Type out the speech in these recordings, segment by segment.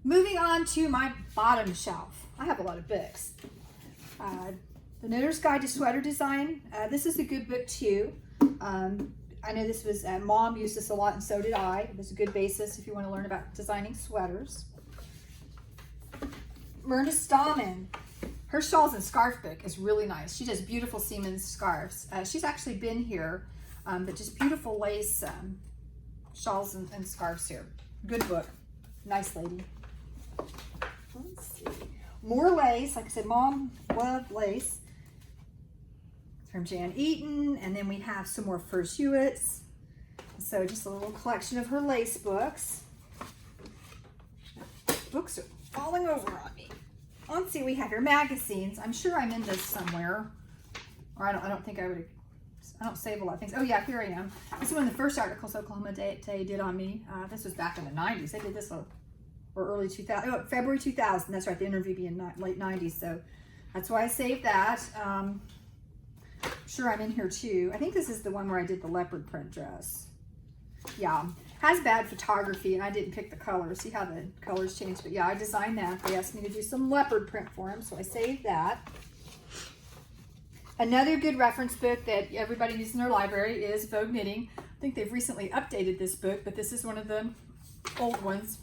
Moving on to my bottom shelf. I have a lot of books. The Knitter's Guide to Sweater Design. This is a good book too. I know this was, Mom used this a lot and so did I. It was a good basis if you want to learn about designing sweaters. Myrna Stallman. Her Shawls and Scarf book is really nice. She does beautiful Siemens scarves. She's actually been here, but just beautiful lace shawls and scarves here. Good book. Nice lady. Let's see. More lace. Like I said, Mom loved lace. From Jan Eaton. And then we have some more Furs Hewitts. So just a little collection of her lace books. Books are falling over on me. Let's see, we have your magazines. I'm sure I'm in this somewhere. Or I don't think I would. I don't save a lot of things. Oh yeah, here I am. This is one of the first articles Oklahoma Today did on me. This was back in the 90s. They did this or early 2000. Oh, February 2000. That's right. The interview being late 90s. So that's why I saved that. Sure, I'm in here too. I think this is the one where I did the leopard print dress. Yeah, has bad photography and I didn't pick the colors. See how the colors changed? But yeah, I designed that. They asked me to do some leopard print for them, so I saved that. Another good reference book that everybody needs in their library is Vogue Knitting. I think they've recently updated this book, but this is one of the old ones.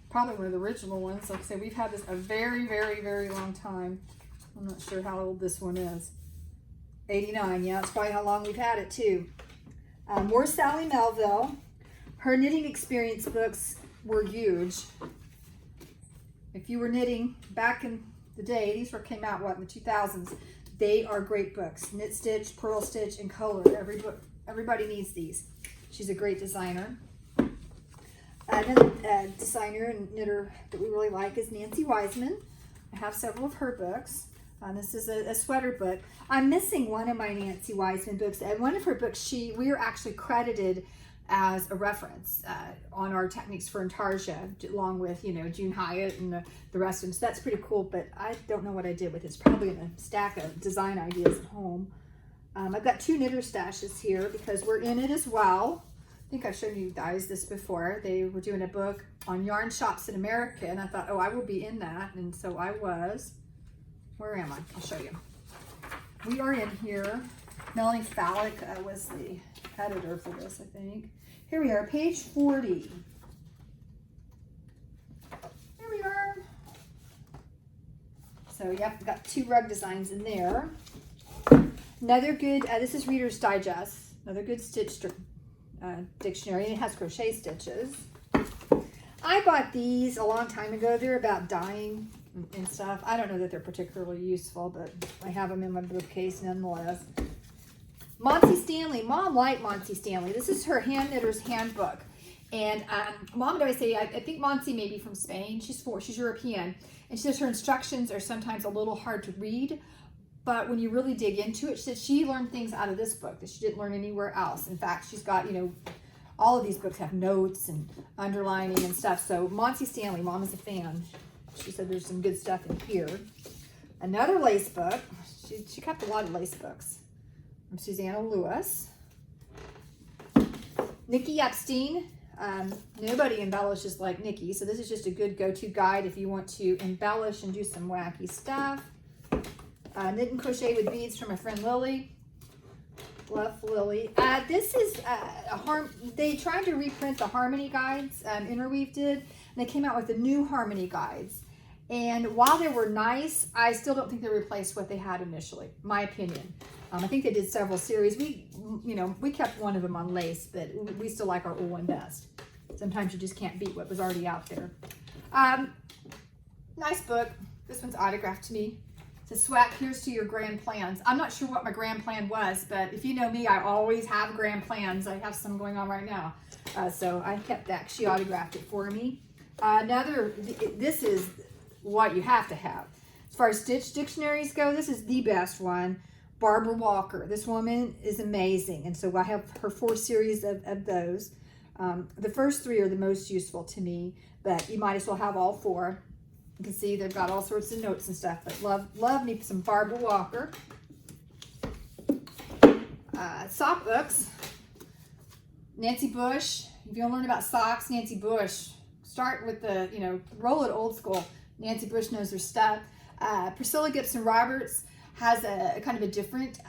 Probably one of the original ones. Like I said, we've had this a very, very, very long time. I'm not sure how old this one is. 89, yeah, that's probably how long we've had it too. More Sally Melville. Her knitting experience books were huge. If you were knitting back in the day, these came out, what, in the 2000s. They are great books. Knit Stitch, Purl Stitch, and Color. Everybody needs these. She's a great designer. Another designer and knitter that we really like is Nancy Wiseman. I have several of her books. This is a sweater book. I'm missing one of my Nancy Wiseman books. And one of her books, we are actually credited as a reference on our Techniques for Intarsia, along with, you know, June Hyatt and the rest of them. So that's pretty cool, but I don't know what I did with it. It's probably in a stack of design ideas at home. I've got two knitter stashes here because we're in it as well. I think I've shown you guys this before. They were doing a book on yarn shops in America, and I thought, oh, I will be in that, and so I was. Where am I? I'll show you. We are in here. Melanie Fallick was the editor for this, I think. Here we are, page 40. Here we are. So, yep, we've got two rug designs in there. Another good, this is Reader's Digest. Another good stitch dictionary, and it has crochet stitches. I bought these a long time ago. They're about dyeing and stuff. I don't know that they're particularly useful, but I have them in my bookcase nonetheless. Monty Stanley. Mom liked Monty Stanley. This is her hand knitter's handbook. And Mom would always say, I think Monty may be from Spain. She's European. And she says her instructions are sometimes a little hard to read. But when you really dig into it, she says she learned things out of this book that she didn't learn anywhere else. In fact, she's got, you know, all of these books have notes and underlining and stuff. So Monty Stanley, Mom is a fan. She said there's some good stuff in here. Another lace book. She kept a lot of lace books. From Susanna Lewis. Nikki Epstein. Nobody embellishes like Nikki, so this is just a good go-to guide if you want to embellish and do some wacky stuff. Knit and Crochet with Beads from my friend Lily. Love Lily. This is they tried to reprint the Harmony guides, Interweave did, and they came out with the new Harmony guides. And while they were nice, I still don't think they replaced what they had initially, my opinion. I think they did several series. We kept one of them on lace, but we still like our old one best. Sometimes you just can't beat what was already out there. Nice book. This one's autographed to me. It says, Swag, here's to your grand plans. I'm not sure what my grand plan was, but if you know me, I always have grand plans. I have some going on right now. So I kept that. She autographed it for me. This is what you have to have. As far as stitch dictionaries go, this is the best one. Barbara Walker. This woman is amazing. And so I have her 4 series of those. The first 3 are the most useful to me, but you might as well have all 4. You can see they've got all sorts of notes and stuff, but love me some Barbara Walker. Sock books. Nancy Bush. If you want to learn about socks, Nancy Bush. start with the, you know, roll it old school. Nancy Bush knows her stuff. Priscilla Gibson Roberts has a kind of a different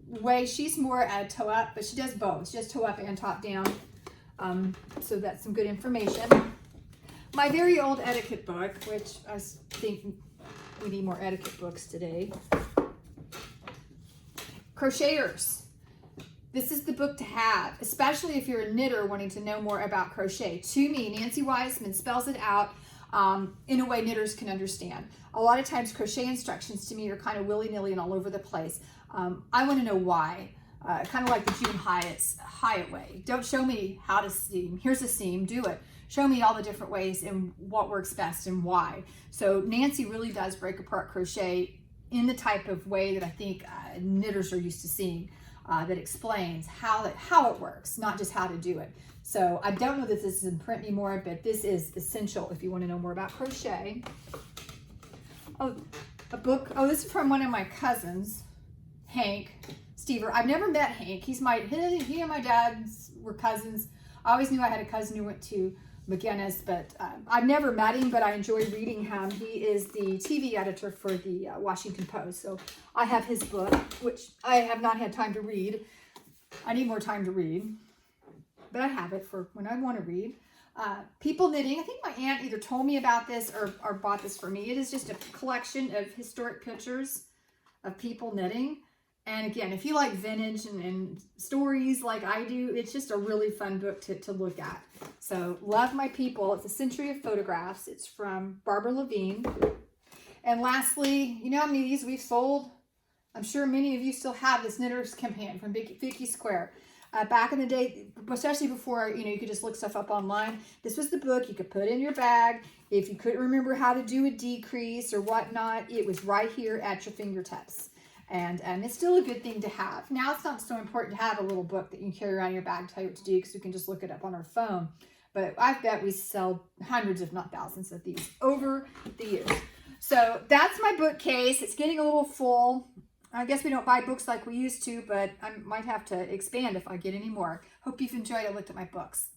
way. She's more toe up, but she does both. She does toe up and top down. So that's some good information. My very old etiquette book, which I think we need more etiquette books today. Crocheters. This is the book to have, especially if you're a knitter wanting to know more about crochet. To me, Nancy Wiseman spells it out in a way knitters can understand. A lot of times crochet instructions to me are kind of willy-nilly and all over the place. I want to know why. Kind of like the June Hyatt way. Don't show me how to seam. Here's a seam, do it. Show me all the different ways and what works best and why. So Nancy really does break apart crochet in the type of way that I think knitters are used to seeing, that explains how it works, not just how to do it. So I don't know that this is in print anymore, but this is essential if you want to know more about crochet. Oh, a book. Oh, this is from one of my cousins, Hank Stever. I've never met Hank. He and my dad were cousins. I always knew I had a cousin who went to McGinnis, but I've never met him, but I enjoy reading him. He is the TV editor for the Washington Post. So I have his book, which I have not had time to read. I need more time to read, but I have it for when I want to read. People Knitting. I think my aunt either told me about this or bought this for me. It is just a collection of historic pictures of people knitting. And again, if you like vintage and stories like I do, it's just a really fun book to look at. So, Love My People. It's a century of photographs. It's from Barbara Levine. And lastly, you know how many of these we've sold? I'm sure many of you still have this Knitter's Companion from Vicky Square. Back in the day, especially before, you know, you could just look stuff up online. This was the book you could put in your bag. If you couldn't remember how to do a decrease or whatnot, it was right here at your fingertips. And it's still a good thing to have. Now it's not so important to have a little book that you can carry around in your bag to tell you what to do, because we can just look it up on our phone. But I bet we sell hundreds, if not thousands, of these over the years. So that's my bookcase. It's getting a little full. I guess we don't buy books like we used to, but I might have to expand if I get any more. Hope you've enjoyed. I looked at my books.